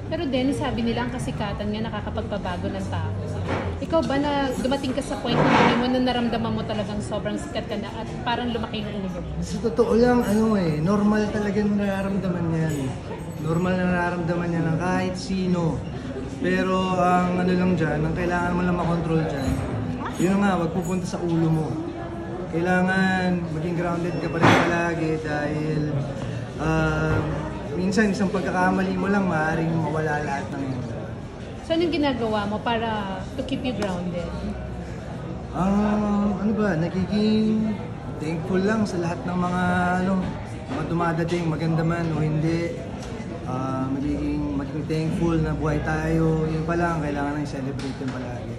Pero Dennis, sabi nila ang kasikatan nga nakakapagpabago ng tao. Ikaw ba na dumating ka sa point na hindi mo na naramdaman mo talagang sobrang sikat ka na at parang lumaki yung ulo mo? Sa totoo lang, normal talaga nararamdaman yan. Normal na nararamdaman niya ng kahit sino. Pero ang lang dyan, ang kailangan mo lang makontrol dyan, yun nga, wag pupunta sa ulo mo. Kailangan maging grounded ka pa rin palagi dahil minsan isang pagkakamali mo lang, maaaring mawala lahat ng yun. So anong ginagawa mo para to keep you grounded? Nagiging thankful lang sa lahat ng mga dumadating, maganda man o hindi. Maging thankful na buhay tayo. Yun pa lang, kailangan nang i-celebrate yun palagi.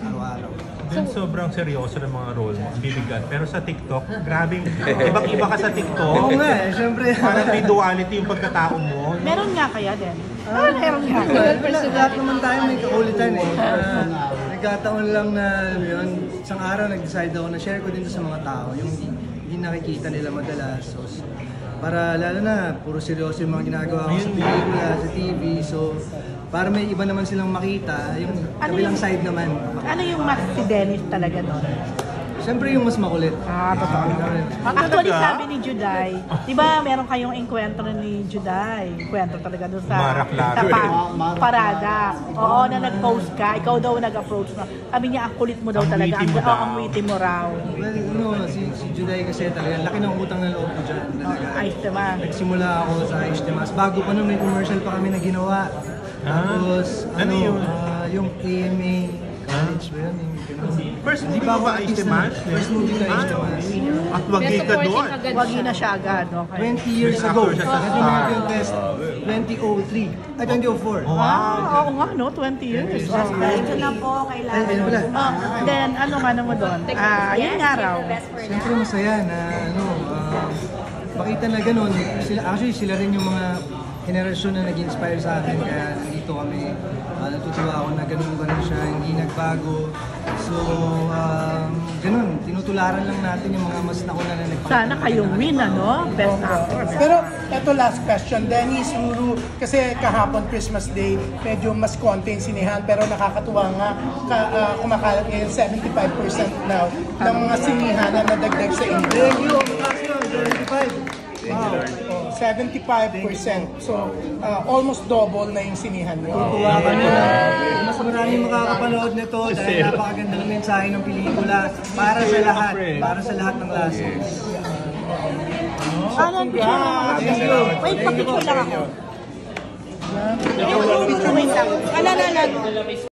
Araw-araw. Then sobrang seryoso ng mga role mo, bibigat. Pero sa TikTok, grabe, ibang-iba ka sa TikTok. Oo nga syempre. Parang may duality yung pagkatao mo. Meron nga kaya din? Meron nga. Lahat naman tayo may kaulitan nagkataon lang na yun, isang araw nag-decide ako na share ko din sa mga tao yung hindi nakikita nila madalas. So, para lalo na, puro seryoso yung mga ginagawa ko sa pelikula, sa TV. So, para may iba naman silang makita, yung kabilang side naman. Ano yung mas si Dennis talaga doon? Siyempre yung mas makulit. Totoo. Actually, sabi ni Juday, di ba meron kayong enkwentro ni Juday? Enkwentro talaga doon sa parada. Oo, na nag-post ka. Ikaw daw nag-approach mo. Sabi niya, ang kulit mo daw talaga. Ang witty mo raw. Well, si Juday kasi talaga, laki ng utang na loob ko dyan. Ayos naman. Nagsimula ako sa Ayos Temas. Bago pa nung may commercial pa kami na ginawa. Tapos, yung AMA College ba yun? First movie pa ba Ayos Temas? First movie ka Ayos Temas. At wagi ka doon. Wagi na siya agad. 20 years ago. Nag-American Test. 2003. Ay, 2004. Oo nga, no? 20 years. Ito na po, kailangan. Then, ano mo doon? Yung nga raw. Siyempre masaya na, makita na ganun. Actually, sila rin yung mga henerasyon na nag-inspire sa akin. Kaya nandito kami. Natutuwa ako na ganun siya, hindi nagbago. So, ganun, tinutularan lang natin yung mga mas nauna na nagpapalala. Sana kayong win, Best actor. Pero ito last question, Dennis, Ruru, kasi kahapon Christmas Day, medyo mas konti yung sinihan, pero nakakatuwa nga, kumakalat ngayon 75% now ng mga sinihan na nadagdag sa India. Thank you, 75. Wow, 75%. So, almost double na yung sinihan nyo. Tuwa ka na. Mas maraming makakapanood nito dahil napakaganda ng mensahe ng pelikula para sa lahat. Para sa lahat ng klase. Wait, pag-picture lang ako. Wait lang.